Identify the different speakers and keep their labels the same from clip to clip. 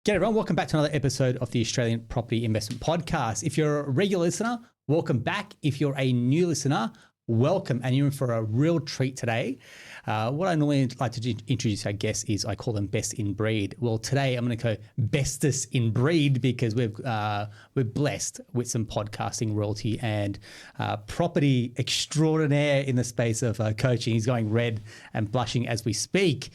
Speaker 1: G'day everyone, welcome back to another episode of the Australian Property Investment Podcast. If you're a regular listener, welcome back. If you're a new listener, welcome, and you're in for a real treat today. What I normally like to introduce our guests is I call them best in breed. Well, today I'm going to go bestest in breed because we're blessed with some podcasting royalty and property extraordinaire in the space of coaching. He's going red and blushing as we speak.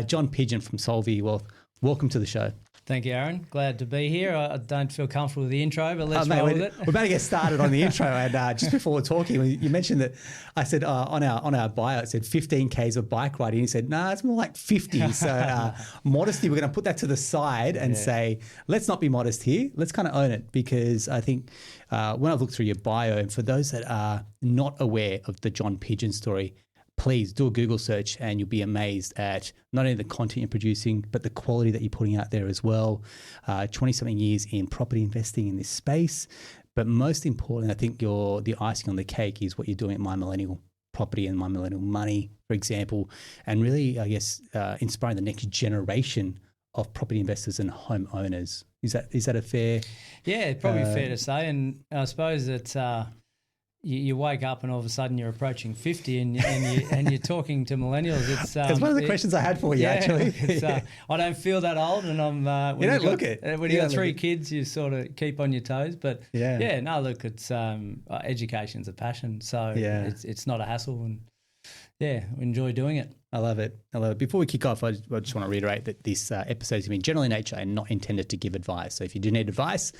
Speaker 1: John Pidgeon from SOLVERE. Well, welcome to the show.
Speaker 2: Thank you, Aaron. Glad to be here. I don't feel comfortable with the intro, but let's roll with it.
Speaker 1: We're about to get started on the intro. And just before we're talking, you mentioned that I said on our bio, it said 15 Ks of bike riding. You said, no, it's more like 50. So modesty, we're going to put that to the side and say, let's not be modest here. Let's kind of own it, because I think when I've looked through your bio, and for those that are not aware of the John Pidgeon story, please do a Google search and you'll be amazed at not only the content you're producing, but the quality that you're putting out there as well. 20-something years in property investing in this space. But most important, I think the icing on the cake is what you're doing at My Millennial Property and My Millennial Money, for example, and really, I guess, inspiring the next generation of property investors and homeowners. Is that a fair?
Speaker 2: Yeah, probably fair to say. And I suppose it's you wake up and all of a sudden you're approaching 50 and you're talking to millennials. It's
Speaker 1: one of the questions I had for you, actually.
Speaker 2: I don't feel that old, and I'm.
Speaker 1: You don't look it.
Speaker 2: When you got three kids, you sort of keep on your toes. But look, it's education's a passion, so it's not a hassle, and we enjoy doing it.
Speaker 1: I love it. Before we kick off, I just want to reiterate that this episode is going to be general in nature and not intended to give advice. So if you do need advice,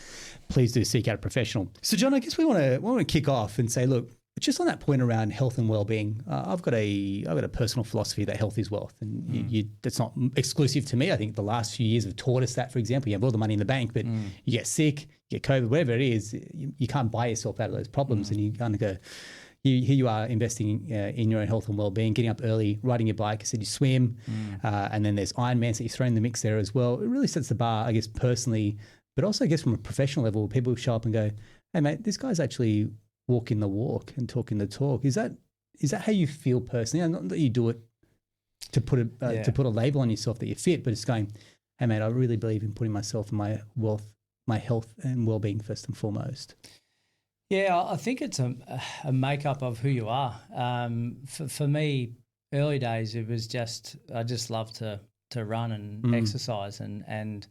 Speaker 1: please do seek out a professional. So John, I guess we want to kick off and say, look, just on that point around health and well-being, I've got a personal philosophy that health is wealth, and that's not exclusive to me. I think the last few years have taught us that. For example, you have all the money in the bank, but you get sick, you get COVID, whatever it is, you can't buy yourself out of those problems, and you kind of go. Here you are investing in your own health and well-being, getting up early, riding your bike. I said you swim, and then there's Ironmans that you throw in the mix there as well. It really sets the bar, I guess, personally, but also I guess from a professional level, people show up and go, hey, mate, this guy's actually walking the walk and talking the talk. Is that how you feel personally? Not that you do it to put a label on yourself that you're fit, but it's going, hey, mate, I really believe in putting myself and my health and well-being first and foremost.
Speaker 2: Yeah, I think it's a makeup of who you are. For me, early days, it was I just love to run and exercise, and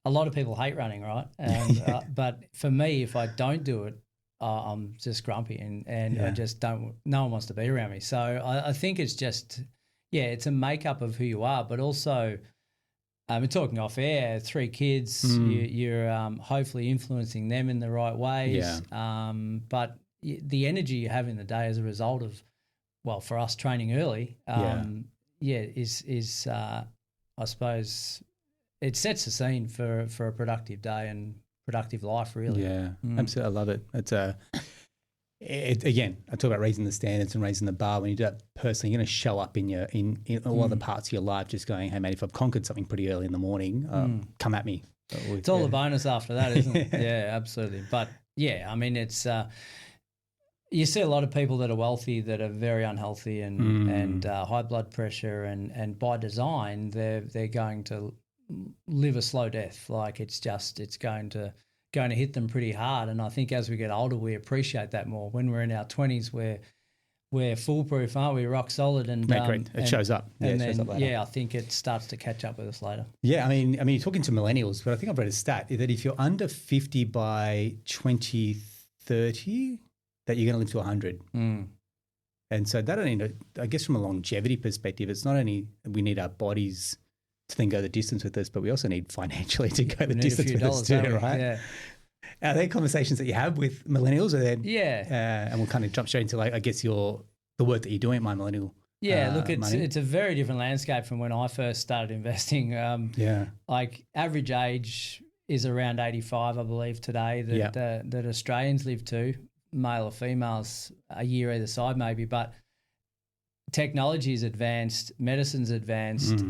Speaker 2: a lot of people hate running, right? And but for me, if I don't do it, I'm just grumpy, and I just don't. No one wants to be around me. So I think it's just it's a makeup of who you are, but also. We're talking off air, 3 kids, you're hopefully influencing them in the right ways. Yeah. But the energy you have in the day as a result of, well, for us training early, is I suppose it sets the scene for a productive day and productive life, really.
Speaker 1: Yeah, absolutely. I love it. It's again, I talk about raising the standards and raising the bar. When you do that personally, you're going to show up in all other parts of your life just going, hey, man, if I've conquered something pretty early in the morning, come at me.
Speaker 2: It's all a bonus after that, isn't it? Yeah, absolutely. But, I mean, it's you see a lot of people that are wealthy that are very unhealthy and high blood pressure, and by design, they're going to live a slow death. Like it's going to hit them pretty hard. And I think as we get older, we appreciate that more. When we're in our 20s, we're foolproof, aren't we? Rock solid. And
Speaker 1: it shows up.
Speaker 2: And then, I think it starts to catch up with us later.
Speaker 1: Yeah, I mean, you're talking to millennials, but I think I've read a stat that if you're under 50 by 2030, that you're going to live to 100. And so that only, I guess from a longevity perspective, it's not only we need our bodies to then go the distance with us, but we also need financially to go the distance with us too, right? Yeah. Are there conversations that you have with millennials, or then and we'll kind of jump straight into I guess the work that you're doing at My Millennial.
Speaker 2: Yeah, look, it's a very different landscape from when I first started investing. Like average age is around 85, I believe today that Australians live to, male or females, a year either side maybe, but technology is advanced, medicine's advanced,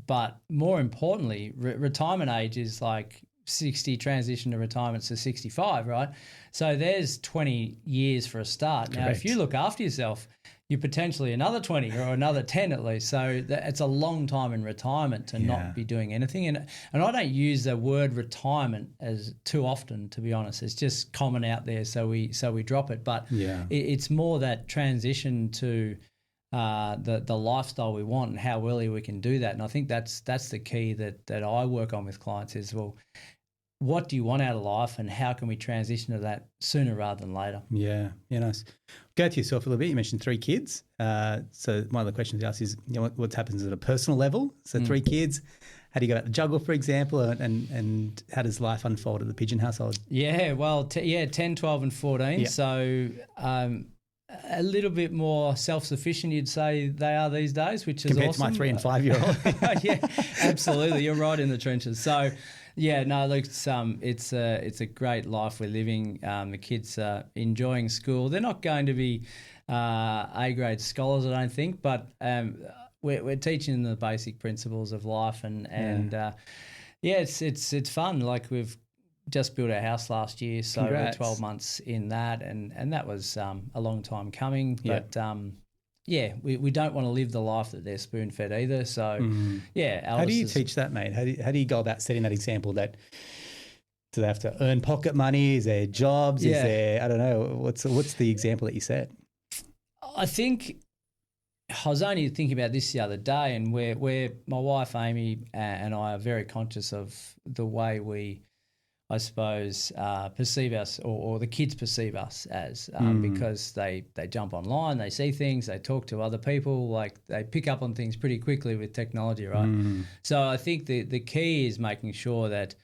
Speaker 2: but more importantly, retirement age is like 60, transition to retirement to 65, right? So there's 20 years for a start. Now, if you look after yourself, you're potentially another 20 or another 10 at least. So it's a long time in retirement to not be doing anything. And I don't use the word retirement as too often, to be honest. It's just common out there, so we drop it. But it's more that transition to the lifestyle we want and how early we can do that. And I think that's the key that I work on with clients is, well, what do you want out of life and how can we transition to that sooner rather than later?
Speaker 1: Yeah, nice. Go to yourself a little bit. You mentioned 3 kids. So one of the questions I ask is, what happens at a personal level? So 3 kids, how do you go about the juggle, for example, and how does life unfold at the Pidgeon household?
Speaker 2: Yeah, well, 10, 12 and 14. Yeah. So a little bit more self-sufficient, you'd say they are these days, which is
Speaker 1: compared
Speaker 2: awesome.
Speaker 1: To my 3 and 5 year old.
Speaker 2: Yeah, absolutely. You're right in the trenches. So, yeah, no, look, it's a great life we're living. The kids are enjoying school. They're not going to be A-grade scholars, I don't think, but we're teaching them the basic principles of life, and it's fun. Like we've just built our house last year, so
Speaker 1: Congrats.
Speaker 2: we're 12 months in that, and that was a long time coming. But we don't want to live the life that they're spoon-fed either. So
Speaker 1: how do you teach that, mate? How do you go about setting that example? That do they have to earn pocket money? Is there jobs? Is there, I don't know, what's the example that you set?
Speaker 2: I think I was only thinking about this the other day, and where my wife Amy and I are very conscious of the way we, I suppose, perceive us, or the kids perceive us as, because they jump online, they see things, they talk to other people, like they pick up on things pretty quickly with technology, right? So I think the key is making sure that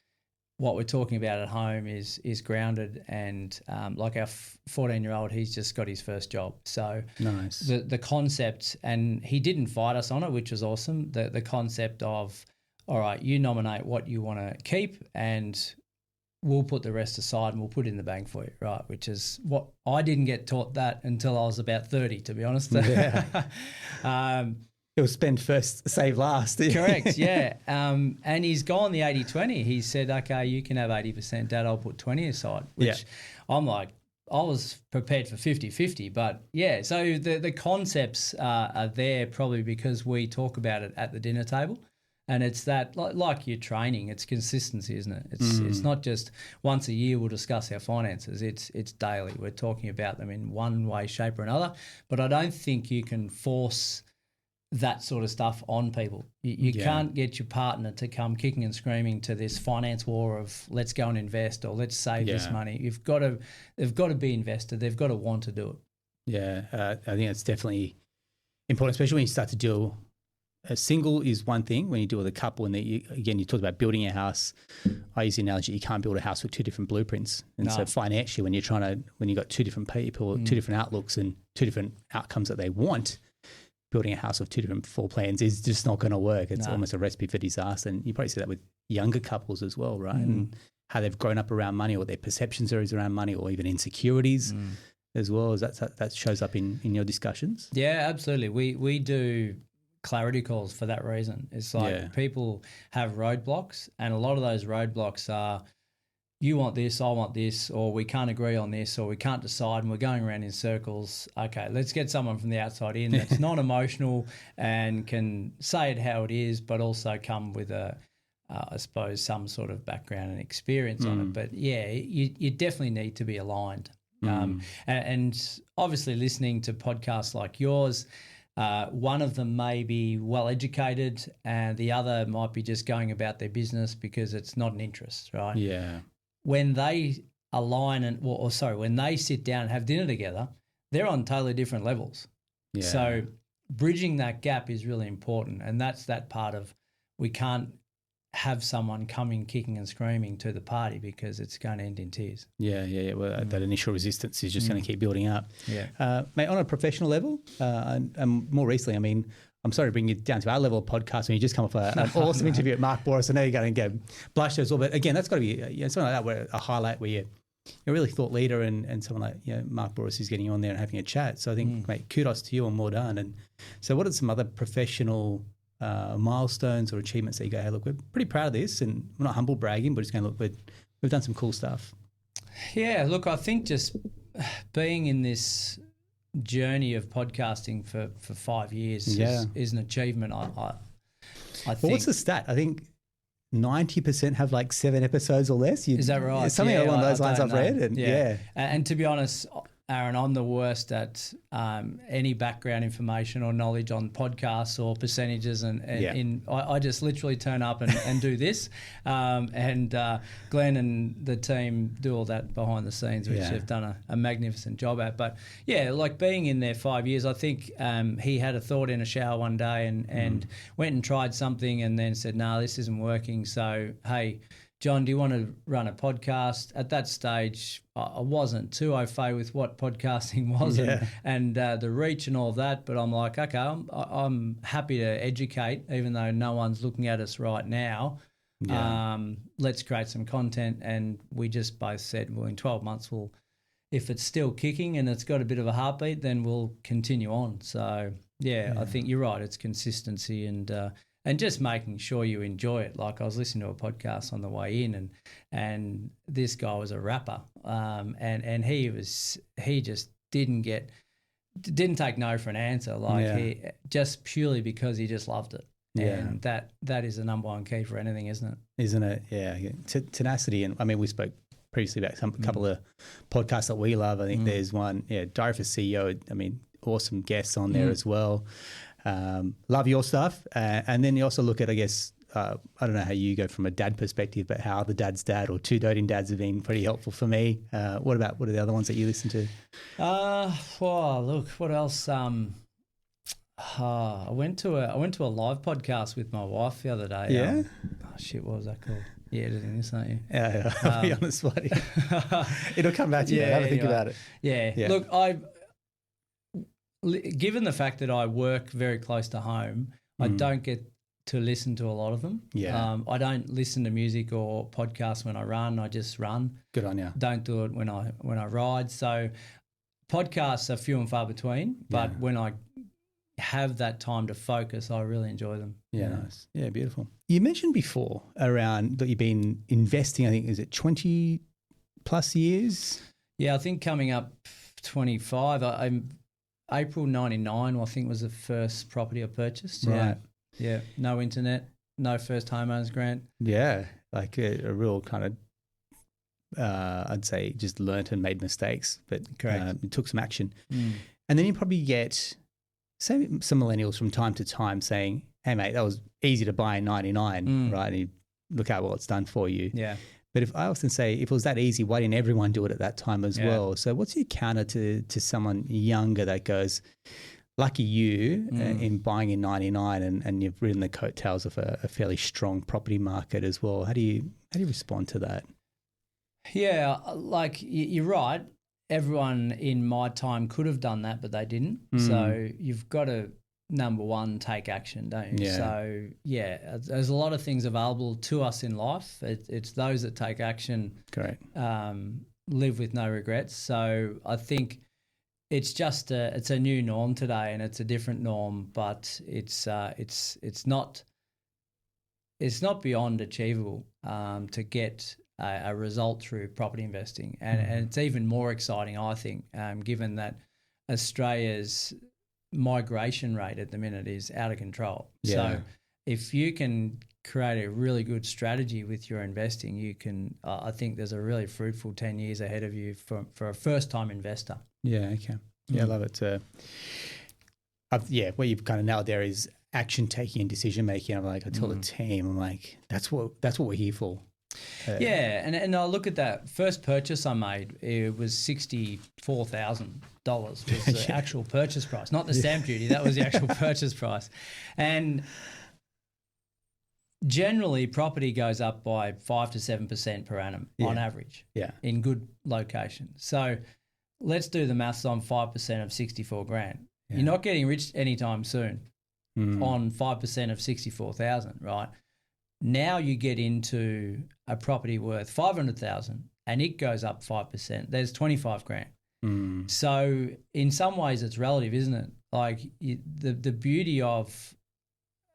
Speaker 2: what we're talking about at home is grounded, and like our 14-year-old, he's just got his first job. So
Speaker 1: nice.
Speaker 2: The concept, and he didn't fight us on it, which was awesome, the concept of, all right, you nominate what you want to keep and we'll put the rest aside and we'll put it in the bank for you, right? Which is what I didn't get taught that until I was about 30, to be honest.
Speaker 1: Yeah. It was spend first, save last.
Speaker 2: Correct, yeah. And he's gone the 80-20. He said, okay, you can have 80%, Dad, I'll put 20 aside, which I'm like, I was prepared for 50-50. But, yeah, so the concepts are there probably because we talk about it at the dinner table. And it's that, like your training, it's consistency, isn't it? It's not just once a year we'll discuss our finances. It's daily. We're talking about them in one way, shape or another. But I don't think you can force that sort of stuff on people. You can't get your partner to come kicking and screaming to this finance war of let's go and invest or let's save this money. They've got to be invested. They've got to want to do it.
Speaker 1: Yeah, I think it's definitely important, especially when you start to deal. A single is one thing when you deal with a couple, and again, you talked about building a house. I use the analogy, you can't build a house with 2 different blueprints. And so financially, when you've got 2 different people, 2 different outlooks and 2 different outcomes that they want, building a house with 2 different floor plans is just not going to work. It's almost a recipe for disaster. And you probably see that with younger couples as well, right? And how they've grown up around money, or their perceptions are around money, or even insecurities as well. As that shows up in your discussions?
Speaker 2: Yeah, absolutely. We do clarity calls for that reason. It's like people have roadblocks, and a lot of those roadblocks are you want this, I want this, or we can't agree on this, or we can't decide and we're going around in circles. Okay, let's get someone from the outside in that's non-emotional and can say it how it is, but also come with I suppose, some sort of background and experience on it. But yeah, you definitely need to be aligned. And obviously listening to podcasts like yours, one of them may be well educated and the other might be just going about their business because it's not an interest, right?
Speaker 1: Yeah.
Speaker 2: When they align when they sit down and have dinner together, they're on totally different levels. Yeah. So bridging that gap is really important, and that's that part of we can't have someone coming kicking and screaming to the party because it's going to end in tears.
Speaker 1: Yeah. Well, that initial resistance is just going to keep building up.
Speaker 2: Yeah.
Speaker 1: Mate, on a professional level, and more recently, I mean, I'm sorry to bring you down to our level of podcast when you just come off an awesome interview at Mark Boris. I know you're going to get blushed as well, but again, that's got to be something like that, where a highlight where you're a really thought leader and someone like Mark Boris is getting you on there and having a chat. So I think, mate, kudos to you and well done. And so what are some other professional milestones or achievements that you go, hey, look, we're pretty proud of this, and we're not humble bragging, but just going, look, we've done some cool stuff?
Speaker 2: Yeah, look, I think just being in this journey of podcasting for 5 years is an achievement. I think.
Speaker 1: Well, what's the stat? I think 90% have like 7 episodes or less.
Speaker 2: Is that right?
Speaker 1: Something along those lines I've read. And
Speaker 2: And to be honest, Aaron, I'm the worst at any background information or knowledge on podcasts or percentages. I just literally turn up and do this. And Glenn and the team do all that behind the scenes, which they've done a magnificent job at. But, yeah, like being in there 5 years, I think he had a thought in a shower one day and went and tried something and then said, no, this isn't working. So, hey, John, do you want to run a podcast? At that stage, I wasn't too au fait with what podcasting was and the reach and all of that. But I'm like, okay, I'm happy to educate, even though no one's looking at us right now. Yeah. Let's create some content. And we just both said, well, in 12 months, if it's still kicking and it's got a bit of a heartbeat, then we'll continue on. So, I think you're right. It's consistency and just making sure you enjoy it. Like I was listening to a podcast on the way in, and this guy was a rapper, and he just didn't take no for an answer. He just purely because he just loved it. Yeah. And that is the number one key for anything, isn't it?
Speaker 1: Isn't it? Yeah. Tenacity. And I mean, we spoke previously about a couple of podcasts that we love. I think there's one, Diary for CEO. I mean, awesome guests on there as well. Love your stuff. And then you also look at, I guess, I don't know how you go from a dad perspective, but how the dad's dad or 2 doting dads have been pretty helpful for me. What are the other ones that you listen to?
Speaker 2: Look, what else? I went to a live podcast with my wife the other day.
Speaker 1: Yeah.
Speaker 2: What was that called? You're editing this, aren't you?
Speaker 1: Yeah. I'll be honest, buddy. It'll come back to you. Have a think about it.
Speaker 2: Yeah. Look, given the fact that I work very close to home, I don't get to listen to a lot of them. Yeah. I don't listen to music or podcasts when I run. I just run.
Speaker 1: Good on you.
Speaker 2: Don't do it when I ride. So podcasts are few and far between, but when I have that time to focus, I really enjoy them.
Speaker 1: Yeah, nice. Yeah, beautiful. You mentioned before around that you've been investing, I think, is it 20 plus years?
Speaker 2: Yeah, I think coming up 25. I'm April 99, I think, was the first property I purchased.
Speaker 1: Right.
Speaker 2: Yeah. No internet, no first homeowners grant.
Speaker 1: Yeah, like a real kind of, I'd say just learnt and made mistakes, but it took some action. And then you probably get some millennials from time to time saying, hey, mate, that was easy to buy in 99, right? And you look at what it's done for you. Yeah. But if I often say, if it was that easy, why didn't everyone do it at that time as well? So what's your counter to someone younger that goes, lucky you in buying in 99 and you've ridden the coattails of a fairly strong property market as well? How do you respond to that?
Speaker 2: Yeah, like you're right. Everyone in my time could have done that, but they didn't. So you've got to, number one, take action, don't you? Yeah. So, there's a lot of things available to us in life. It's those that take action. Correct. Live with no regrets. So I think it's just it's a new norm today, and it's a different norm, but it's not beyond achievable to get a result through property investing, and it's even more exciting, I think, given that Australia's migration rate at the minute is out of control. Yeah. So if you can create a really good strategy with your investing, you can. I think there's a really fruitful 10 years ahead of you for a first-time investor. Yeah. Okay. Yeah, I love it.
Speaker 1: What you've kind of nailed there is action taking and decision making. I'm like, I tell the team, I'm like, that's what we're here for.
Speaker 2: And I look at that first purchase I made. It was $64,000 was the actual purchase price, not the stamp duty. That was the actual purchase price, and generally property goes up by 5 to 7% per annum on average. Yeah, in good locations. So let's do the maths on 5% of 64 grand. Yeah. You're not getting rich anytime soon on 5% of 64,000, right? Now you get into a property worth 500,000 and it goes up 5%. There's 25 grand. So in some ways it's relative, isn't it? Like the beauty of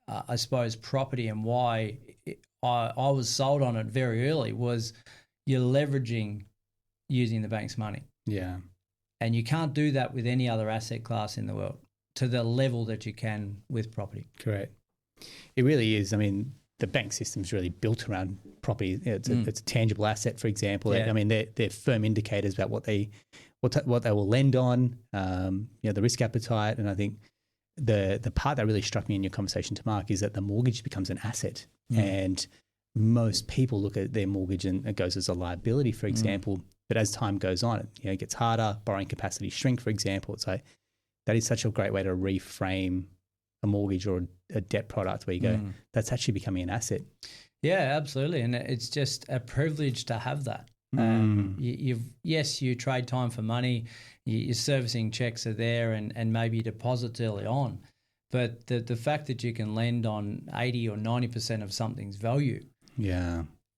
Speaker 2: I suppose, property and why I was sold on it very early was you're leveraging using the bank's money.
Speaker 1: Yeah.
Speaker 2: And you can't do that with any other asset class in the world to the level that you can with property.
Speaker 1: Correct. It really is. I mean, the bank system is really built around property. It's a tangible asset, for example.
Speaker 2: Yeah.
Speaker 1: I mean, they're firm indicators about what they will lend on, the risk appetite. And I think the part that really struck me in your conversation to Mark is that the mortgage becomes an asset. And most people look at their mortgage and it goes as a liability, for example. But as time goes on, it gets harder. Borrowing capacity shrink, for example. It's like that is such a great way to reframe a mortgage or a debt product where you go, that's actually becoming an asset.
Speaker 2: Yeah, absolutely. And it's just a privilege to have that. Yes, you trade time for money, your servicing checks are there and maybe deposits early on. But the fact that you can lend on 80 or 90% of something's value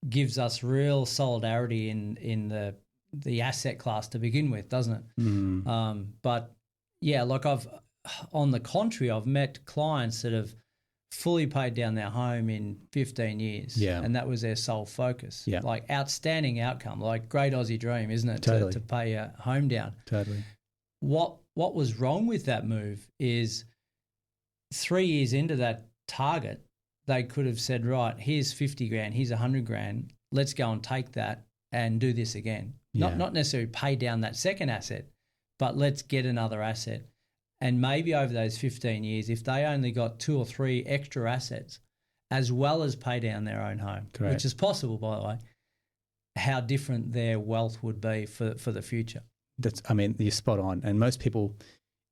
Speaker 2: gives us real solidarity in the asset class to begin with, doesn't it? But yeah, like on the contrary, I've met clients that have fully paid down their home in 15 years and that was their sole focus. Like outstanding outcome, like great Aussie dream, isn't it?
Speaker 1: Totally.
Speaker 2: To pay a home down.
Speaker 1: Totally.
Speaker 2: What was wrong with that move is 3 years into that target, they could have said, right, here's 50 grand, here's 100 grand, let's go and take that and do this again. Not necessarily pay down that second asset, but let's get another asset. And maybe over those 15 years, if they only got 2 or 3 extra assets, as well as pay down their own home, which is possible, by the way, how different their wealth would be for the future.
Speaker 1: You're spot on. And most people,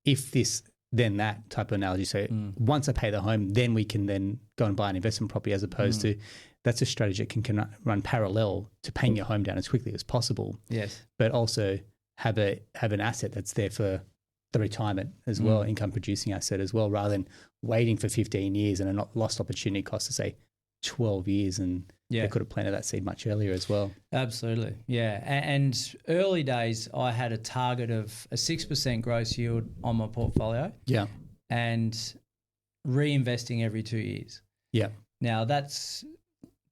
Speaker 1: if this, then that type of analogy, so once I pay the home, then we can then go and buy an investment property, as opposed to that's a strategy that can run parallel to paying your home down as quickly as possible.
Speaker 2: Yes.
Speaker 1: But also have an asset that's there for the retirement as well, income producing asset as well, rather than waiting for 15 years and a lost opportunity cost to say 12 years and they could have planted that seed much earlier as well.
Speaker 2: Absolutely. Yeah. And early days, I had a target of a 6% gross yield on my portfolio.
Speaker 1: Yeah.
Speaker 2: And reinvesting every 2 years.
Speaker 1: Yeah.
Speaker 2: Now that's,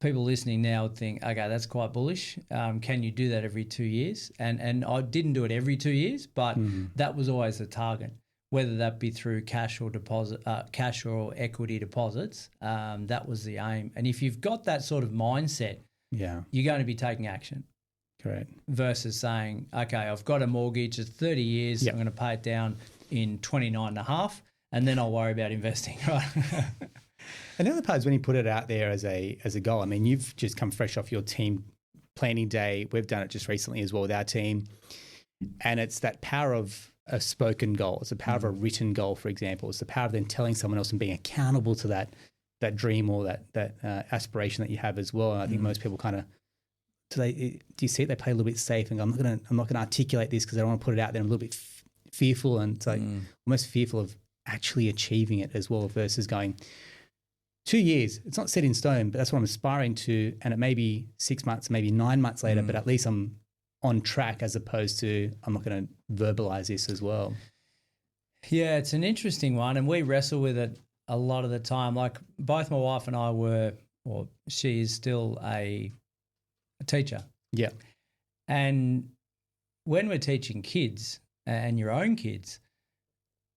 Speaker 2: people listening now would think, okay, that's quite bullish. Can you do that every 2 years? And I didn't do it every 2 years, but that was always the target, whether that be through cash or equity deposits. That was the aim. And if you've got that sort of mindset, you're going to be taking action.
Speaker 1: Correct.
Speaker 2: Versus saying, okay, I've got a mortgage, it's 30 years, I'm going to pay it down in 29 and a half, and then I'll worry about investing, right?
Speaker 1: And the other part is when you put it out there as a goal. I mean, you've just come fresh off your team planning day. We've done it just recently as well with our team. And it's that power of a spoken goal. It's the power of a written goal, for example. It's the power of then telling someone else and being accountable to that dream or that aspiration that you have as well. And I think most people kind of, do you see it? They play a little bit safe and go, I'm not gonna articulate this because I don't want to put it out there. I'm a little bit fearful, and it's like almost fearful of actually achieving it as well, versus going 2 years. It's not set in stone, but that's what I'm aspiring to. And it may be 6 months, maybe 9 months later, but at least I'm on track, as opposed to I'm not going to verbalize this as well.
Speaker 2: Yeah, it's an interesting one, and we wrestle with it a lot of the time. Like both my wife and I she is still a teacher. Yeah. And when we're teaching kids and your own kids,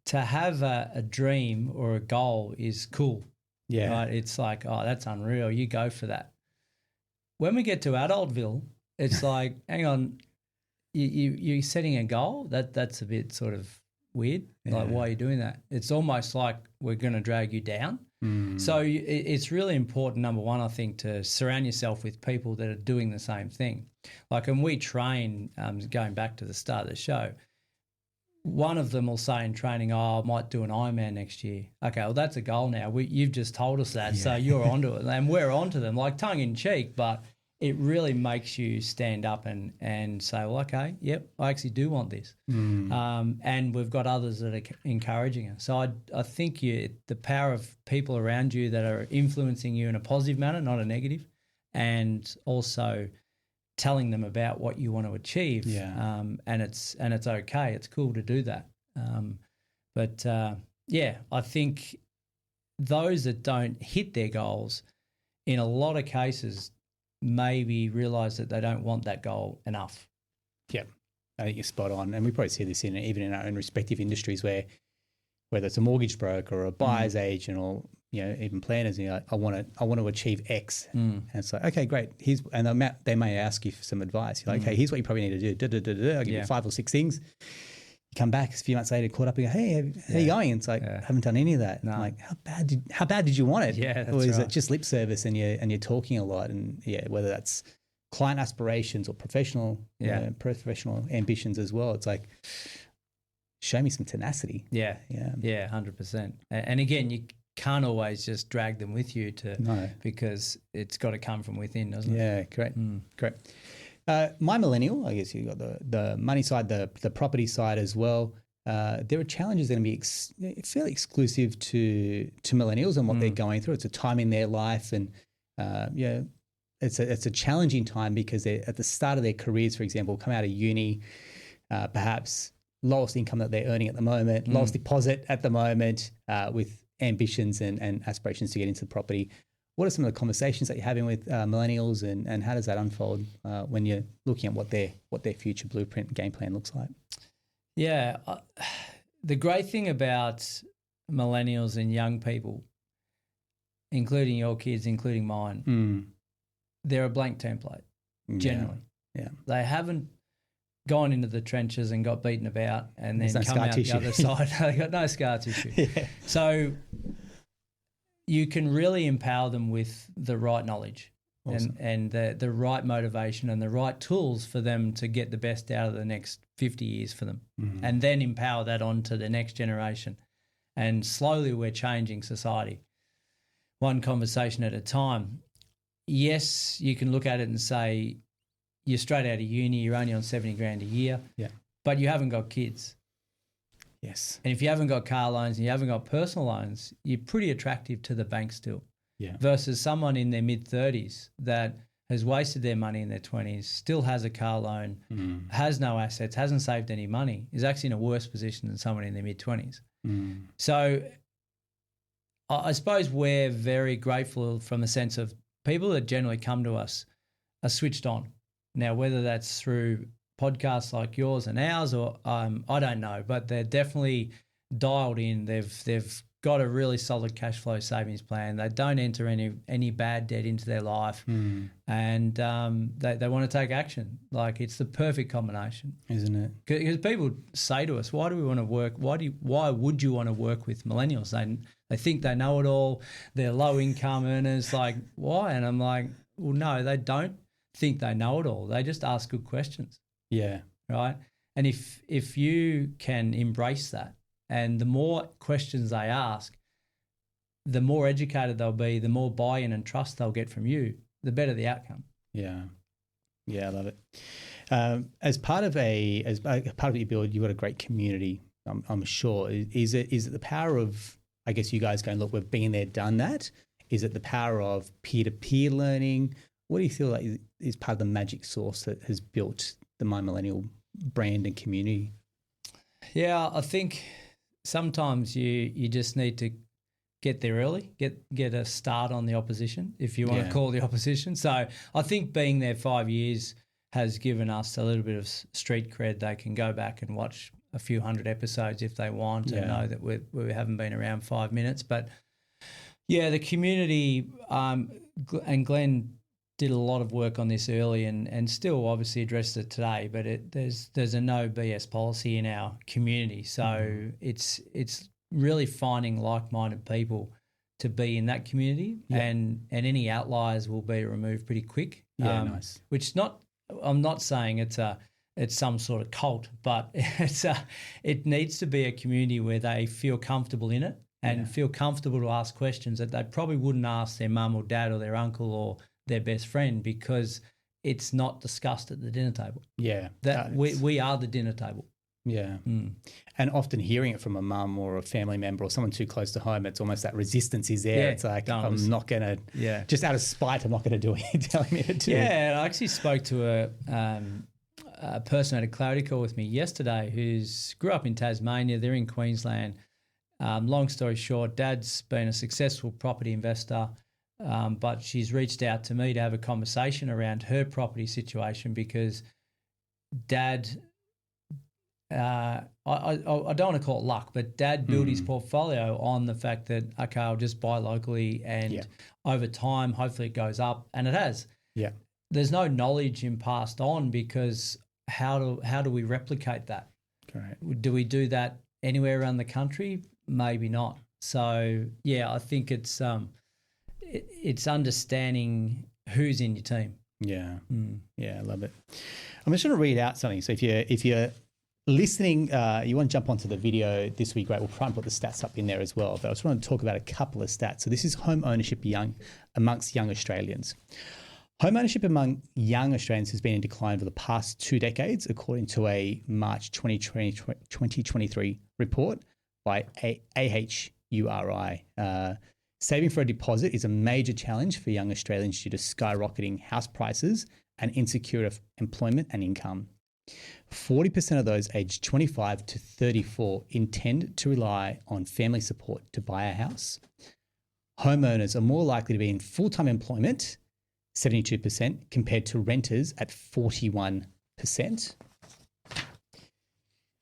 Speaker 2: to have a dream or a goal is cool. Yeah. Right? It's like, oh, that's unreal. You go for that. When we get to Adultville, it's like, hang on, you're setting a goal? That's a bit sort of weird. Yeah. Like, why are you doing that? It's almost like we're going to drag you down. So it's really important, number one, I think, to surround yourself with people that are doing the same thing. Like when we train, going back to the start of the show, one of them will say in training, I might do an Ironman next year. Okay, well, that's a goal now. You've just told us that, so you're onto it. And we're onto them, like tongue in cheek, but it really makes you stand up and say, well, okay, yep, I actually do want this. And we've got others that are encouraging us. So I think the power of people around you that are influencing you in a positive manner, not a negative, and also telling them about what you want to achieve. And it's okay. It's cool to do that. I think those that don't hit their goals, in a lot of cases, maybe realise that they don't want that goal enough.
Speaker 1: Yeah, I think you're spot on. And we probably see this even in our own respective industries where whether it's a mortgage broker or a buyer's agent or, you know, even planners, you know, I want to achieve X. And it's like, okay, great. And they may ask you for some advice. You're like, hey, here's what you probably need to do. I'll give you 5 or 6 things. You come back a few months later, caught up and go, hey, how you going? And it's like, I haven't done any of that. No. I'm like, how bad did you want it?
Speaker 2: Yeah, that's
Speaker 1: or is
Speaker 2: right.
Speaker 1: it just lip service and you're talking a lot? And whether that's client aspirations or professional ambitions as well. It's like, show me some tenacity.
Speaker 2: Yeah, 100%. And again, you can't always just drag them with you because it's got to come from within, doesn't it?
Speaker 1: Yeah, great. My Millennial, I guess you got the money side, the property side as well. There are challenges that are going to be fairly exclusive to millennials and what they're going through. It's a time in their life, and it's a challenging time because they're at the start of their careers. For example, come out of uni, perhaps lowest income that they're earning at the moment, lowest deposit at the moment, with ambitions and aspirations to get into the property. What are some of the conversations that you're having with millennials, and how does that unfold when you're looking at what their future blueprint and game plan looks like?
Speaker 2: Yeah, the great thing about millennials and young people, including your kids, including mine, they're a blank template, generally. Yeah. They haven't gone into the trenches and got beaten about and then come out the other side. They got no scar tissue. Yeah. So you can really empower them with the right knowledge and the right motivation and the right tools for them to get the best out of the next 50 years for them, and then empower that on to the next generation. And slowly we're changing society, one conversation at a time. Yes, you can look at it and say, you're straight out of uni, you're only on 70 grand a year, but you haven't got kids.
Speaker 1: Yes.
Speaker 2: And if you haven't got car loans and you haven't got personal loans, you're pretty attractive to the bank still.
Speaker 1: Yeah.
Speaker 2: Versus someone in their mid-30s that has wasted their money in their 20s, still has a car loan, has no assets, hasn't saved any money, is actually in a worse position than someone in their mid-20s. So I suppose we're very grateful from the sense of people that generally come to us are switched on. Now, whether that's through podcasts like yours and ours or I don't know, but they're definitely dialed in. They've got a really solid cash flow savings plan. They don't enter any bad debt into their life, and they want to take action. Like, it's the perfect combination,
Speaker 1: isn't it?
Speaker 2: Because people say to us, "Why do we want to work? Why would you want to work with millennials? They think they know it all. They're low income earners. Like, why?" And I'm like, "Well, no, they don't think they know it all. They just ask good questions."
Speaker 1: Yeah.
Speaker 2: Right. And if you can embrace that, and the more questions they ask, the more educated they'll be, the more buy-in and trust they'll get from you, the better the outcome.
Speaker 1: Yeah. Yeah, I love it. As part of what you build, you've got a great community, I'm sure. Is it the power of, I guess, you guys going, look, we've been there, done that? Is it the power of peer-to-peer learning? What do you feel like is part of the magic sauce that has built the My Millennial brand and community?
Speaker 2: Yeah, I think sometimes you just need to get there early, get a start on the opposition, if you want to call the opposition. So I think being there 5 years has given us a little bit of street cred. They can go back and watch a few hundred episodes if they want and know that we haven't been around 5 minutes. But yeah, the community, and Glenn did a lot of work on this early and still obviously addressed it today, but there's a no BS policy in our community. So it's really finding like-minded people to be in that community, and any outliers will be removed pretty quick.
Speaker 1: Yeah, nice.
Speaker 2: I'm not saying it's some sort of cult, but it needs to be a community where they feel comfortable in it and feel comfortable to ask questions that they probably wouldn't ask their mum or dad or their uncle or their best friend, because it's not discussed at the dinner table. Yeah. We are the dinner table.
Speaker 1: Yeah. And often hearing it from a mum or a family member or someone too close to home, it's almost that resistance is there. It's like, I'm not going to, just out of spite, I'm not going to do it. Telling me to do.
Speaker 2: Yeah, I actually spoke to a person who had a clarity call with me yesterday who's grew up in Tasmania. They're in Queensland. Long story short, Dad's been a successful property investor, but she's reached out to me to have a conversation around her property situation because Dad, I don't want to call it luck, but Dad built his portfolio on the fact that, okay, I'll just buy locally and over time, hopefully it goes up, and it has.
Speaker 1: Yeah.
Speaker 2: There's no knowledge passed on because how do we replicate that?
Speaker 1: Correct.
Speaker 2: Do we do that anywhere around the country? Maybe not. So yeah, I think it's understanding who's in your team.
Speaker 1: Yeah, yeah, I love it. I'm just going to read out something. So if you're listening, you want to jump onto the video this week, right? We'll try and put the stats up in there as well. But I just want to talk about a couple of stats. So this is home ownership amongst young Australians. Home ownership among young Australians has been in decline for the past 2 decades, according to a March 2023 report by AHURI. Saving for a deposit is a major challenge for young Australians due to skyrocketing house prices and insecure employment and income. 40% of those aged 25 to 34 intend to rely on family support to buy a house. Homeowners are more likely to be in full-time employment, 72%, compared to renters at 41%.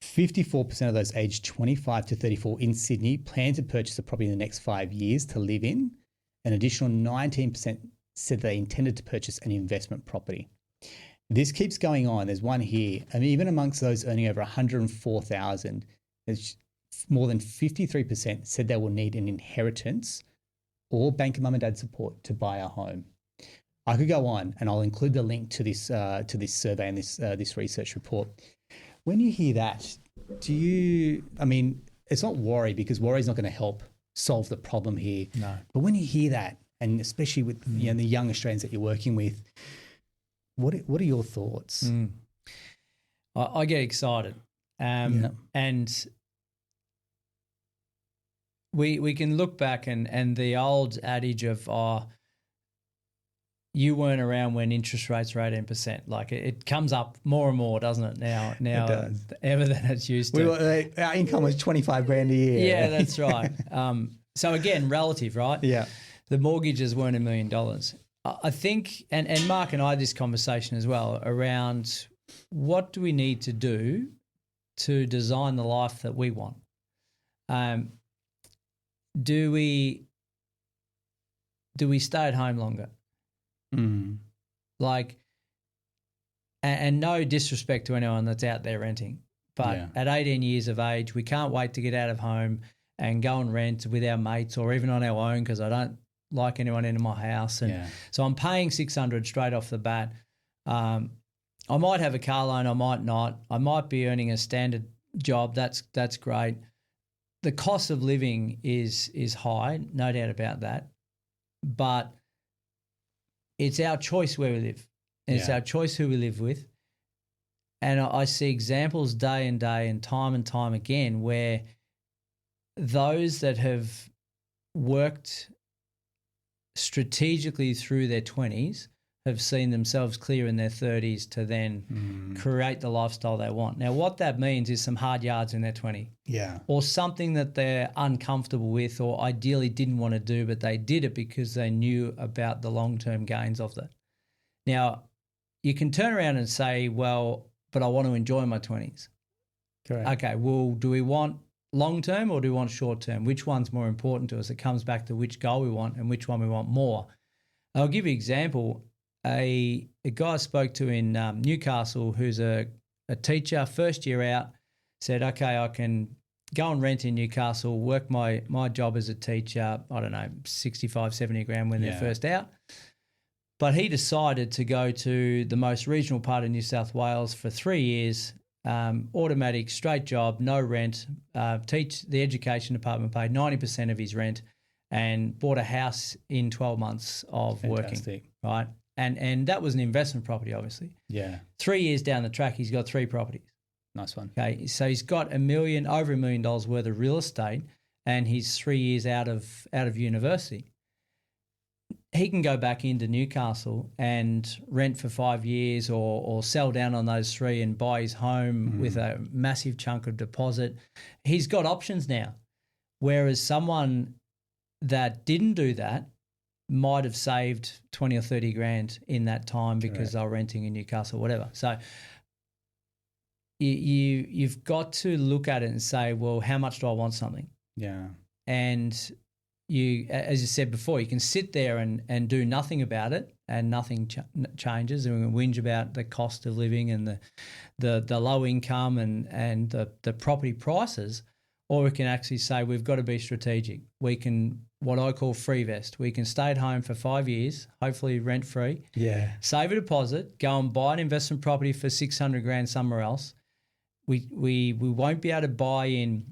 Speaker 1: 54% of those aged 25 to 34 in Sydney plan to purchase a property in the next 5 years to live in. An additional 19% said they intended to purchase an investment property. This keeps going on. There's one here. And even amongst those earning over $104,000, there's more than 53% said they will need an inheritance or bank of mum and dad support to buy a home. I could go on, and I'll include the link to this survey and this research report. When you hear that, it's not worry, because worry is not going to help solve the problem here.
Speaker 2: No.
Speaker 1: But when you hear that, and especially with the young Australians that you're working with, what are your thoughts?
Speaker 2: I get excited. And we can look back and the old adage of, you weren't around when interest rates were 18%. Like it comes up more and more, doesn't it? Now
Speaker 1: it does.
Speaker 2: Ever than it's used to.
Speaker 1: Our income was $25,000 a year.
Speaker 2: Yeah, that's right. So again, relative, right?
Speaker 1: Yeah.
Speaker 2: The mortgages weren't $1 million. I think, and Mark and I had this conversation as well around what do we need to do to design the life that we want? Do we stay at home longer? Like, and no disrespect to anyone that's out there renting, but at 18 years of age, we can't wait to get out of home and go and rent with our mates or even on our own, because I don't like anyone into my house. And so I'm paying $600 straight off the bat. I might have a car loan, I might not. I might be earning a standard job. That's great. The cost of living is high, no doubt about that. But it's our choice where we live, and it's our choice who we live with. And I see examples day and time again where those that have worked strategically through their 20s have seen themselves clear in their 30s to then create the lifestyle they want. Now, what that means is some hard yards in their 20s.
Speaker 1: Yeah.
Speaker 2: Or something that they're uncomfortable with or ideally didn't want to do, but they did it because they knew about the long-term gains of that. Now, you can turn around and say, well, but I want to enjoy my 20s.
Speaker 1: Correct.
Speaker 2: Okay, well, do we want long-term or do we want short-term? Which one's more important to us? It comes back to which goal we want and which one we want more. I'll give you an example. A guy I spoke to in Newcastle who's a teacher, first year out, said, okay, I can go and rent in Newcastle, work my job as a teacher, I don't know, 65, 70 grand when they're first out. But he decided to go to the most regional part of New South Wales for 3 years, automatic, straight job, no rent, teach the education department, paid 90% of his rent and bought a house in 12 months of working, right? And that was an investment property, obviously. Yeah. 3 years down the track, he's got 3 properties.
Speaker 1: Nice one.
Speaker 2: Okay, so he's got over $1 million worth of real estate, and he's 3 years out of university. He can go back into Newcastle and rent for 5 years, or sell down on those 3 and buy his home with a massive chunk of deposit. He's got options now. Whereas someone that didn't do that might have saved 20 or 30 grand in that time because they were renting in Newcastle or whatever. So you've got to look at it and say, well, how much do I want something?
Speaker 1: Yeah.
Speaker 2: And you, as you said before, you can sit there and do nothing about it and nothing changes, and we whinge about the cost of living and the low income and the property prices, or we can actually say we've got to be strategic. We can, what I call free vest. We can stay at home for 5 years, hopefully rent free.
Speaker 1: Yeah.
Speaker 2: Save a deposit, go and buy an investment property for 600 grand somewhere else. We won't be able to buy in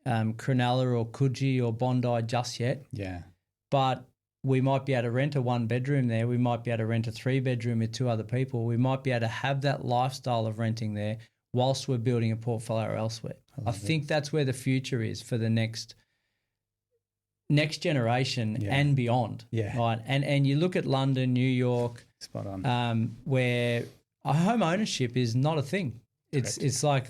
Speaker 2: Cronulla or Coogee or Bondi just yet.
Speaker 1: Yeah.
Speaker 2: But we might be able to rent a 1-bedroom there. We might be able to rent a 3-bedroom with 2 other people. We might be able to have that lifestyle of renting there whilst we're building a portfolio elsewhere. I think that's where the future is for the next generation and beyond.
Speaker 1: Yeah.
Speaker 2: Right. And you look at London, New York,
Speaker 1: spot on,
Speaker 2: where home ownership is not a thing. It's like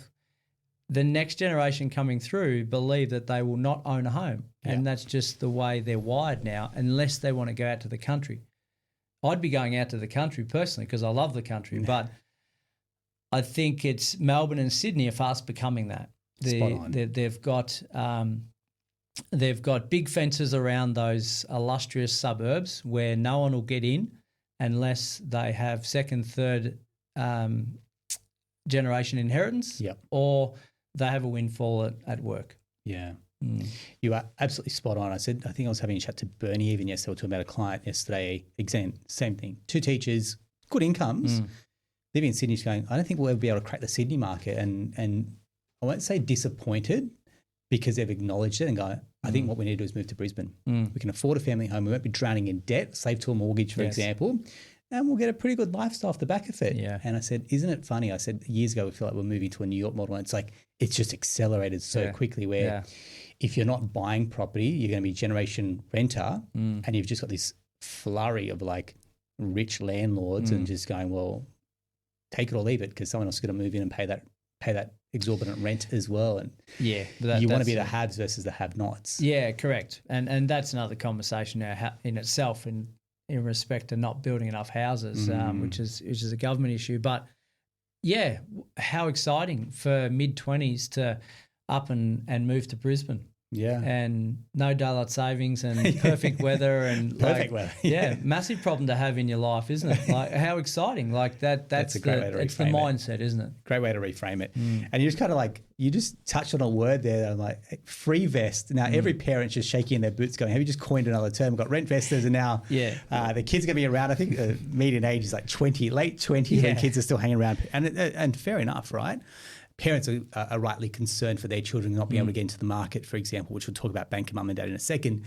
Speaker 2: the next generation coming through believe that they will not own a home. Yeah. And that's just the way they're wired now, unless they want to go out to the country. I'd be going out to the country personally because I love the country, but I think it's Melbourne and Sydney are fast becoming that. They've got big fences around those illustrious suburbs where no one will get in unless they have second, third generation inheritance, or they have a windfall at work.
Speaker 1: Yeah. You are absolutely spot on. I think I was having a chat to Bernie even yesterday. We were talking about a client yesterday. Again, same thing. 2 teachers, good incomes, living in Sydney, going, I don't think we'll ever be able to crack the Sydney market. And I won't say disappointed because they've acknowledged it and go, I think what we need to do is move to Brisbane. We can afford a family home. We won't be drowning in debt, save to a mortgage, for example, and we'll get a pretty good lifestyle off the back of it. Yeah. And I said, isn't it funny? I said, years ago, we feel like we're moving to a New York model. And it's like, it's just accelerated so quickly where if you're not buying property, you're going to be generation renter and you've just got this flurry of like rich landlords and just going, well, take it or leave it because someone else is going to move in and pay that exorbitant rent as well. And you want to be the haves versus the have-nots.
Speaker 2: Yeah, correct. And that's another conversation now in itself in respect to not building enough houses, which is a government issue. But yeah, how exciting for mid-20s to up and move to Brisbane.
Speaker 1: Yeah.
Speaker 2: And no daylight savings and perfect weather and
Speaker 1: perfect weather.
Speaker 2: Yeah, massive problem to have in your life, isn't it? Like how exciting. Like that's a great way to reframe it. It's the mindset, isn't it?
Speaker 1: Great way to reframe it. And you just kind of like, you just touched on a word there that I'm like, free vest. Now every parent's just shaking in their boots going, have you just coined another term? We've got rent vesters and now the kids are going to be around. I think the median age is like 20, late 20s when kids are still hanging around. And fair enough, right? Parents are rightly concerned for their children not being able to get into the market, for example, which we'll talk about banking mum and dad in a second.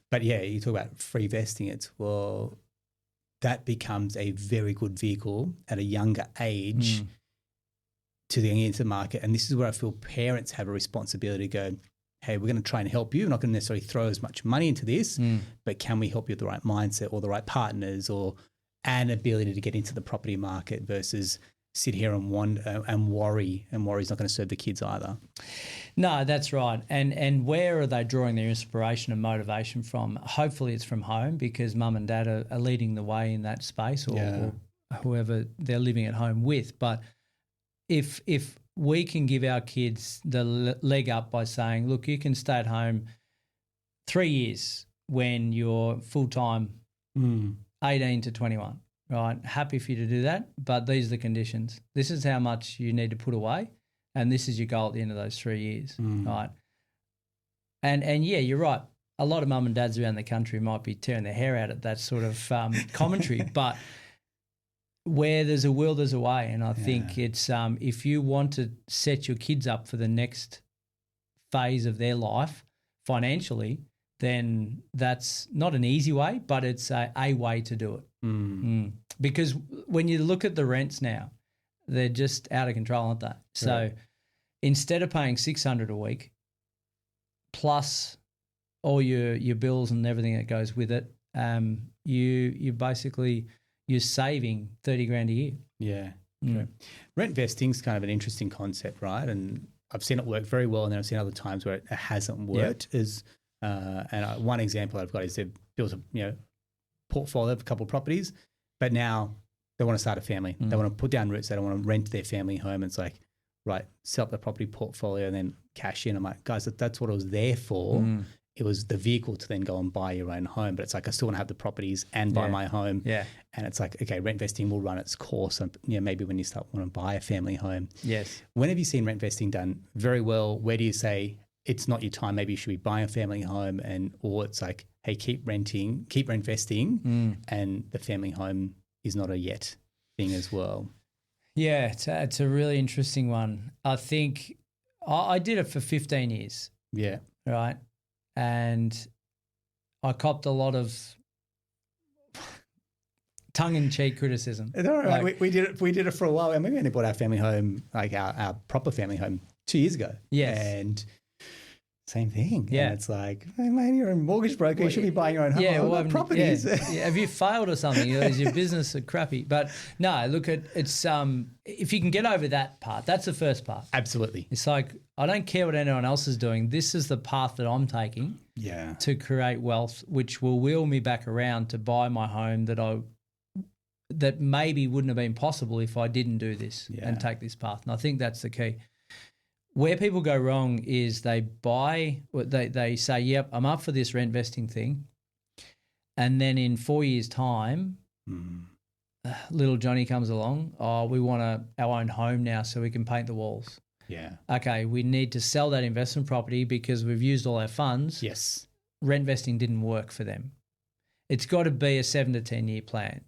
Speaker 1: But yeah, you talk about free vesting it. Well, that becomes a very good vehicle at a younger age to get into the market. And this is where I feel parents have a responsibility to go, hey, we're going to try and help you. We're not going to necessarily throw as much money into this, but can we help you with the right mindset or the right partners or an ability to get into the property market versus sit here and worry, and worry's not going to serve the kids either.
Speaker 2: No, that's right. And where are they drawing their inspiration and motivation from? Hopefully it's from home because mum and dad are leading the way in that space or whoever they're living at home with. But if we can give our kids the leg up by saying, look, you can stay at home 3 years when you're full-time 18 to 21. Right, happy for you to do that, but these are the conditions. This is how much you need to put away, and this is your goal at the end of those 3 years, right? And yeah, you're right. A lot of mum and dads around the country might be tearing their hair out at that sort of commentary, but where there's a will, there's a way. And I think it's if you want to set your kids up for the next phase of their life financially, then that's not an easy way, but it's a way to do it. Because when you look at the rents now, they're just out of control, aren't they? So instead of paying $600 a week plus all your bills and everything that goes with it, you basically you're saving 30 grand a year.
Speaker 1: Yeah. Rent vesting's kind of an interesting concept, right? And I've seen it work very well, and then I've seen other times where it hasn't worked. One example I've got is they've built a portfolio of a couple of properties, but now they want to start a family. They want to put down roots. They don't want to rent their family home. It's like, right, sell up the property portfolio and then cash in. I'm like, guys, that's what it was there for. It was the vehicle to then go and buy your own home. But it's like, I still want to have the properties and buy my home. Yeah. And it's like, okay, rent vesting will run its course. And, maybe when you want to buy a family home. Yes. When have you seen rent vesting done very well? Where do you say it's not your time? Maybe you should be buying a family home, or it's like, hey, keep rent vesting, and the family home is not a yet thing as well.
Speaker 2: Yeah, it's a really interesting one. I think I did it for 15 years.
Speaker 1: Yeah.
Speaker 2: Right. And I copped a lot of tongue-in-cheek criticism.
Speaker 1: All right. Like, we did it for a while, and we only bought our family home, like our proper family home, 2 years ago.
Speaker 2: Yes.
Speaker 1: And same thing. Yeah. And it's like, hey, man, you're a mortgage broker. You should be buying your own home.
Speaker 2: Yeah,
Speaker 1: properties.
Speaker 2: Yeah. Have you failed or something? Is your business crappy? But no, look, it's if you can get over that part, that's the first part.
Speaker 1: Absolutely.
Speaker 2: It's like, I don't care what anyone else is doing. This is the path that I'm taking to create wealth, which will wheel me back around to buy my home that maybe wouldn't have been possible if I didn't do this and take this path. And I think that's the key. Where people go wrong is they say, yep, I'm up for this rent vesting thing. And then in 4 years' time, little Johnny comes along. Oh, we want our own home now so we can paint the walls.
Speaker 1: Yeah.
Speaker 2: Okay, we need to sell that investment property because we've used all our funds.
Speaker 1: Yes.
Speaker 2: Rent vesting didn't work for them. It's got to be a 7 to 10 year plan,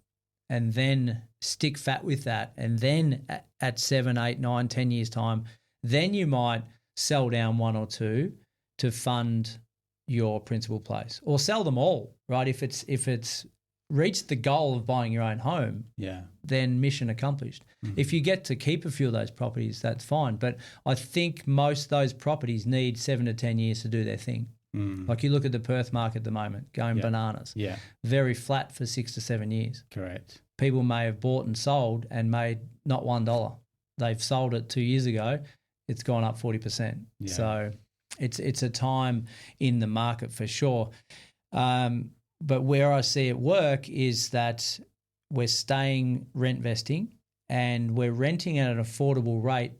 Speaker 2: and then stick fat with that. And then at 7, 8, 9, 10 years' time, then you might sell down one or two to fund your principal place, or sell them all, right? If it's reached the goal of buying your own home, then mission accomplished. If you get to keep a few of those properties, that's fine. But I think most of those properties need 7 to 10 years to do their thing. Like you look at the Perth market at the moment, going bananas. Yeah. Very flat for 6 to 7 years.
Speaker 1: Correct.
Speaker 2: People may have bought and sold and made not $1. They've sold it 2 years ago. It's gone up 40%. Yeah. So it's a time in the market for sure. But where I see it work is that we're staying rent vesting and we're renting at an affordable rate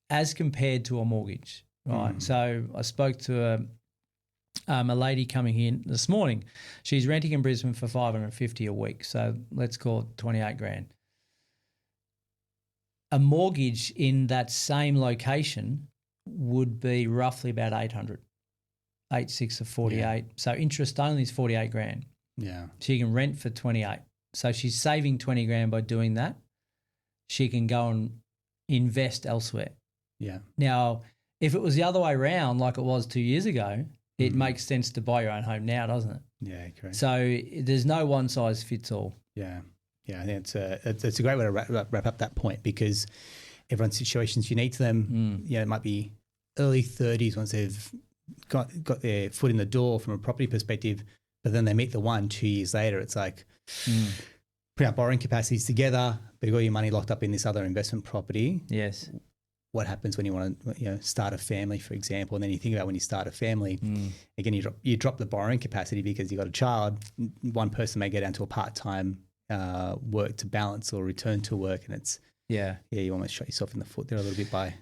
Speaker 2: as compared to a mortgage, right? So I spoke to a lady coming in this morning. She's renting in Brisbane for $550 a week. So let's call it 28 grand. A mortgage in that same location would be roughly about 800, 8.6 of 48. Yeah. So interest only is 48 grand.
Speaker 1: Yeah.
Speaker 2: She can rent for 28. So she's saving 20 grand by doing that. She can go and invest elsewhere.
Speaker 1: Yeah.
Speaker 2: Now, if it was the other way around, like it was 2 years ago, it makes sense to buy your own home now, doesn't it?
Speaker 1: Yeah, correct.
Speaker 2: So there's no one size fits all.
Speaker 1: Yeah. Yeah, I think it's a great way to wrap up that point, because everyone's situation is unique to them. It might be early 30s once they've got their foot in the door from a property perspective, but then they meet the one 2 years later. It's like putting our borrowing capacities together, but you've got your money locked up in this other investment property.
Speaker 2: Yes.
Speaker 1: What happens when you want to start a family, for example, and then you think about when you start a family, again, you drop the borrowing capacity because you got a child. One person may go down to a part-time work to balance or return to work, and it's you almost shot yourself in the foot there a little bit by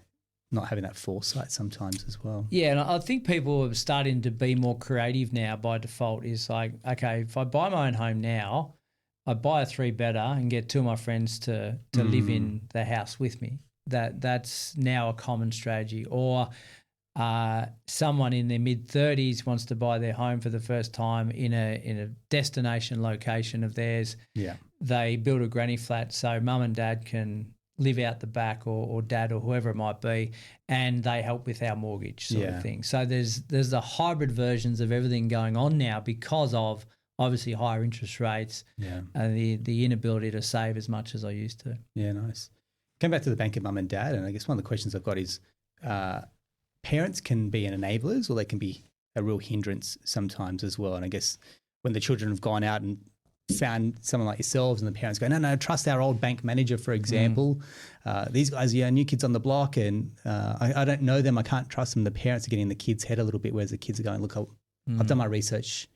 Speaker 1: not having that foresight sometimes as well.
Speaker 2: Yeah, and I think people are starting to be more creative now by default. Is like, okay, if I buy my own home now, I buy a 3-bedder and get 2 of my friends to live in the house with me. That's now a common strategy. Or someone in their mid-30s wants to buy their home for the first time in a destination location of theirs.
Speaker 1: Yeah.
Speaker 2: They build a granny flat so mum and dad can live out the back, or dad or whoever it might be, and they help with our mortgage sort of thing. So there's the hybrid versions of everything going on now because of obviously higher interest rates and the inability to save as much as I used to.
Speaker 1: Yeah, nice. Come back to the bank of mum and dad, and I guess one of the questions I've got is parents can be enablers, or they can be a real hindrance sometimes as well. And I guess when the children have gone out and found someone like yourselves and the parents go, no, trust our old bank manager, for example. These guys are new kids on the block, and I don't know them. I can't trust them. The parents are getting in the kids' head a little bit, whereas the kids are going, look, I've done my research.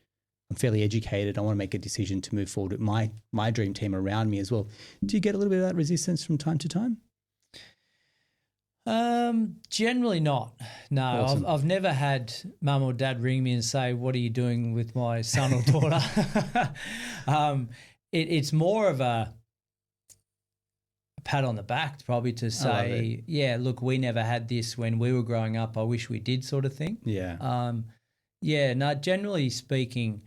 Speaker 1: I'm fairly educated. I want to make a decision to move forward with my dream team around me as well. Do you get a little bit of that resistance from time to time?
Speaker 2: Generally not. No,
Speaker 1: Awesome.
Speaker 2: I've never had mum or dad ring me and say, "What are you doing with my son or daughter?" It's more of a pat on the back, probably, to say, "Yeah, look, we never had this when we were growing up. I wish we did," sort of thing.
Speaker 1: Yeah.
Speaker 2: No, generally speaking,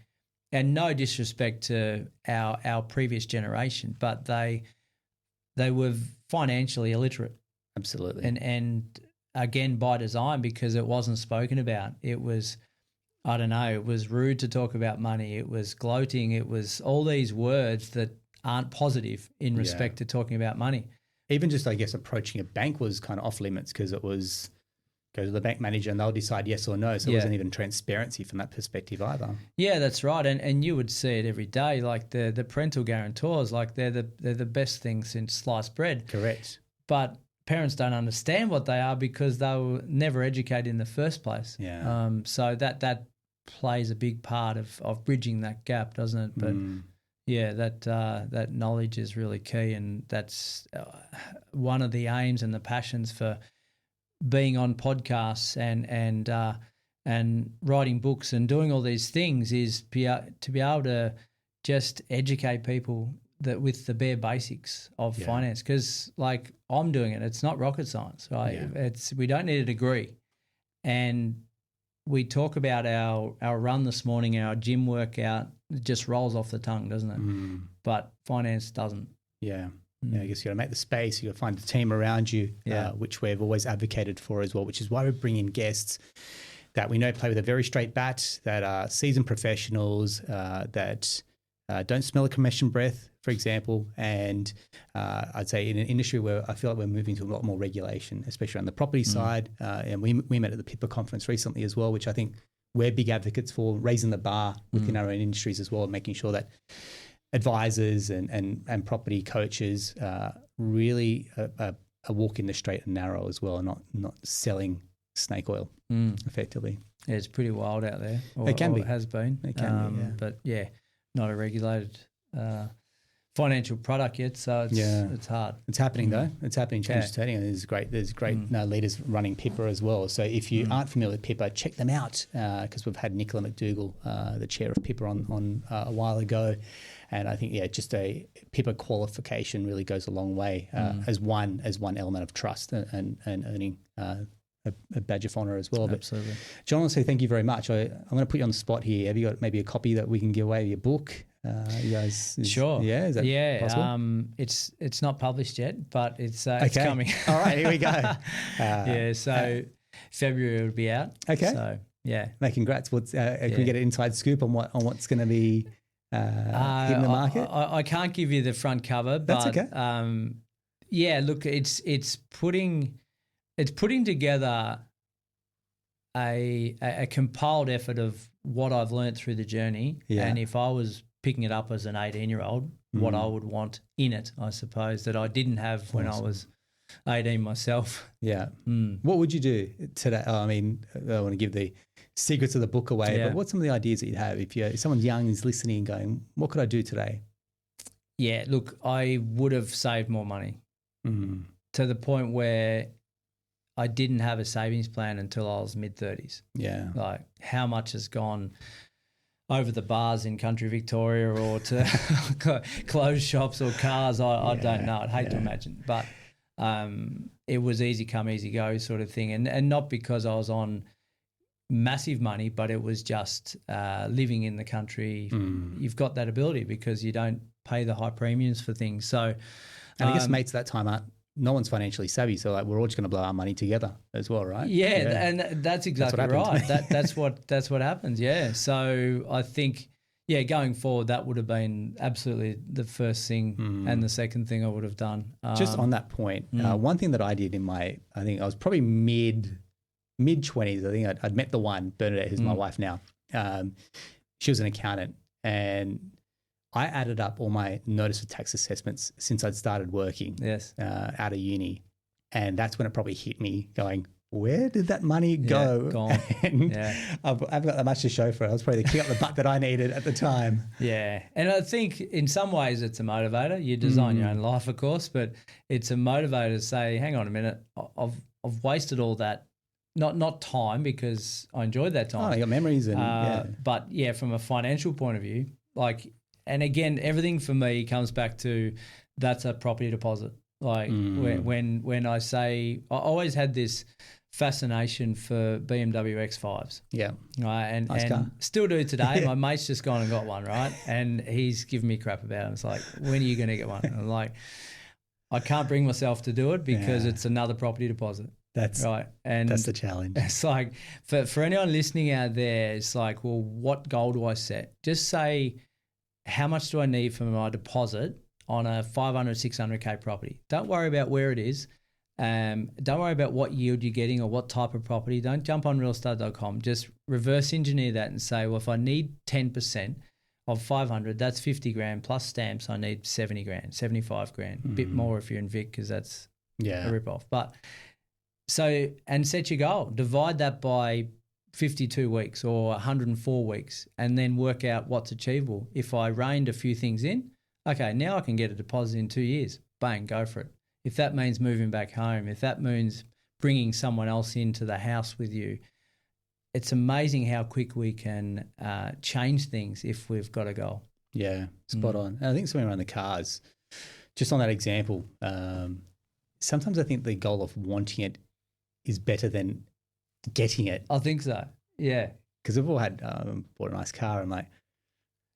Speaker 2: and no disrespect to our previous generation, but they were financially illiterate.
Speaker 1: Absolutely.
Speaker 2: And again, by design, because it wasn't spoken about. It was, I don't know, it was rude to talk about money. It was gloating. It was all these words that aren't positive in respect to talking about money.
Speaker 1: Even just, I guess, approaching a bank was kind of off limits because it was go to the bank manager and they'll decide yes or no. So it wasn't even transparency from that perspective either.
Speaker 2: Yeah, that's right. And you would see it every day. Like the parental guarantors, like they're the best thing since sliced bread.
Speaker 1: Correct.
Speaker 2: But parents don't understand what they are because they were never educated in the first place.
Speaker 1: Yeah.
Speaker 2: So that plays a big part of bridging that gap, doesn't it? But that knowledge is really key, and that's one of the aims and the passions for being on podcasts and writing books and doing all these things is to be able to just educate people that with the bare basics of finance, because like I'm doing it, it's not rocket science, right?
Speaker 1: Yeah.
Speaker 2: We don't need a degree, and we talk about our run this morning, our gym workout, it just rolls off the tongue, doesn't it? But finance doesn't.
Speaker 1: Yeah. Yeah, I guess you got to make the space. You got to find the team around you, which we've always advocated for as well. Which is why we bring in guests that we know play with a very straight bat, that are seasoned professionals, that don't smell a commission breath, for example. And I'd say in an industry where I feel like we're moving to a lot more regulation, especially on the property side. And we met at the PIPA conference recently as well, which I think we're big advocates for, raising the bar within our own industries as well, and making sure that advisors and property coaches really a walk in the straight and narrow as well, and not selling snake oil effectively.
Speaker 2: Yeah, it's pretty wild out there.
Speaker 1: It can be.
Speaker 2: It has been.
Speaker 1: It can be, yeah.
Speaker 2: But yeah, not a regulated financial product yet, so it's hard.
Speaker 1: It's happening though. It's happening. Change is turning, and there's great leaders running PIPA as well. So if you aren't familiar with PIPA, check them out, because we've had Nicola McDougall, the chair of PIPA, on a while ago. And I think, just a PIPA qualification really goes a long way as one element of trust and earning a badge of honour as well.
Speaker 2: Absolutely.
Speaker 1: But John, I'll say thank you very much. I'm going to put you on the spot here. Have you got maybe a copy that we can give away of your book? You guys?
Speaker 2: Sure.
Speaker 1: Yeah, is that possible?
Speaker 2: It's not published yet, but it's coming.
Speaker 1: All right, here we go.
Speaker 2: So February it'll be out.
Speaker 1: Okay.
Speaker 2: So yeah.
Speaker 1: Mate, congrats. Can we get an inside scoop on what's going to be hitting the market?
Speaker 2: I can't give you the front cover, but
Speaker 1: that's okay.
Speaker 2: Look, it's putting together a compiled effort of what I've learned through the journey, and if I was picking it up as an 18-year-old, what I would want in it, I suppose, that I didn't have when I was 18 myself.
Speaker 1: Yeah. What would you do today? I mean, I don't want to give the secrets of the book away, but what's some of the ideas that you'd have if someone young is listening and going, what could I do today?
Speaker 2: Yeah, look, I would have saved more money to the point where I didn't have a savings plan until I was mid-30s. Yeah. Like how much has gone over the bars in country Victoria or to clothes shops or cars, I don't know. I'd hate to imagine. But it was easy come, easy go sort of thing. And not because I was on massive money, but it was just living in the country. You've got that ability because you don't pay the high premiums for things. So,
Speaker 1: and I guess mates that time no one's financially savvy, so like we're all just going to blow our money together as well, right?
Speaker 2: Yeah. And that's exactly right. That's what happens. Yeah. So I think, going forward, that would have been absolutely the first thing and the second thing I would have done.
Speaker 1: Just on that point, one thing that I did I think I was probably mid-20s. I think I'd met the one, Bernadette, who's my wife now. She was an accountant, and I added up all my notice of tax assessments since I'd started working out of uni. And that's when it probably hit me going, where did that money go?
Speaker 2: Gone.
Speaker 1: And I've got that much to show for it. I was probably the kick up the butt that I needed at the time.
Speaker 2: Yeah. And I think in some ways it's a motivator. You design your own life, of course, but it's a motivator to say, hang on a minute, I've wasted all that. Not time, because I enjoyed that time.
Speaker 1: Oh, I got memories.
Speaker 2: But from a financial point of view, and again, everything for me comes back to that's a property deposit. When I say, I always had this fascination for BMW X5s.
Speaker 1: Yeah.
Speaker 2: Right. And still do today. My mate's just gone and got one, right? And he's giving me crap about it. It's like, when are you going to get one? And I'm like, I can't bring myself to do it because it's another property deposit.
Speaker 1: That's right. And that's the challenge. It's
Speaker 2: like, for anyone listening out there, it's like, well, what goal do I set? Just say, how much do I need for my deposit on a 500, 600K property? Don't worry about where it is. Don't worry about what yield you're getting or what type of property. Don't jump on realestate.com. Just reverse engineer that and say, well, if I need 10% of 500, that's 50 grand plus stamps. I need 70 grand, 75 grand, a bit more if you're in Vic, because that's a rip-off. But and set your goal. Divide that by 52 weeks or 104 weeks and then work out what's achievable. If I reined a few things in, okay, now I can get a deposit in 2 years. Bang, go for it. If that means moving back home, if that means bringing someone else into the house with you, it's amazing how quick we can change things if we've got a goal.
Speaker 1: Yeah, spot on. And I think something around the cars, just on that example, sometimes I think the goal of wanting it is better than getting it.
Speaker 2: I think so, yeah.
Speaker 1: Because we've all had bought a nice car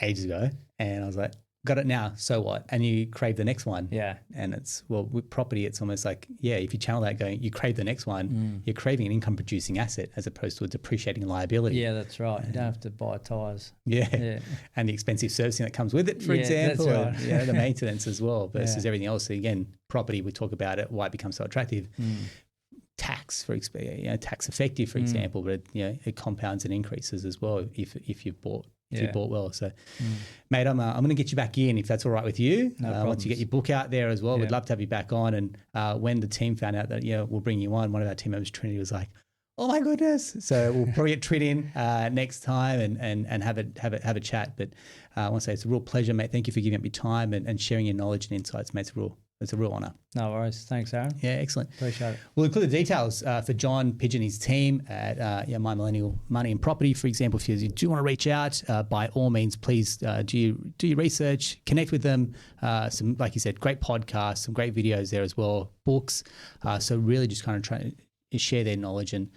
Speaker 1: ages ago, and I was like, got it now, so what? And you crave the next one.
Speaker 2: Yeah.
Speaker 1: And with property, it's almost like, if you channel that going, you crave the next one, you're craving an income producing asset as opposed to a depreciating liability.
Speaker 2: Yeah, that's right. You don't have to buy tyres.
Speaker 1: Yeah. And the expensive servicing that comes with it, for example. That's right. And the maintenance as well versus everything else. So again, property, we talk about it, why it becomes so attractive. Tax, tax effective, for example, but it compounds and increases as well if you've bought. If you bought well. So, mate, I'm going to get you back in if that's all right with you. Once you get your book out there as well, we'd love to have you back on. And when the team found out that, we'll bring you on, one of our team members, Trinity, was like, oh my goodness. So we'll probably get Trin in next time and have a chat. But I want to say it's a real pleasure, mate. Thank you for giving up your time and sharing your knowledge and insights, mate. It's a real honour.
Speaker 2: No worries. Thanks, Aaron.
Speaker 1: Yeah, excellent.
Speaker 2: Appreciate it.
Speaker 1: We'll include the details for John, Pidgeon, his team at My Millennial Money and Property. For example, if you do want to reach out, by all means, please do your research, connect with them. Some, like you said, great podcasts, some great videos there as well, books. So really just kind of try to share their knowledge and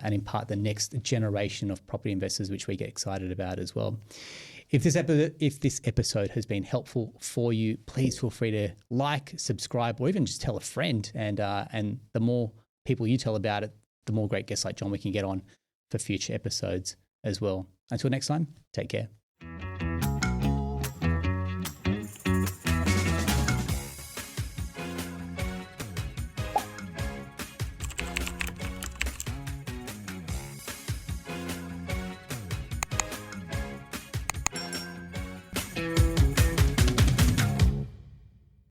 Speaker 1: impart the next generation of property investors, which we get excited about as well. If this episode has been helpful for you, please feel free to like, subscribe, or even just tell a friend. And the more people you tell about it, the more great guests like John we can get on for future episodes as well. Until next time, take care.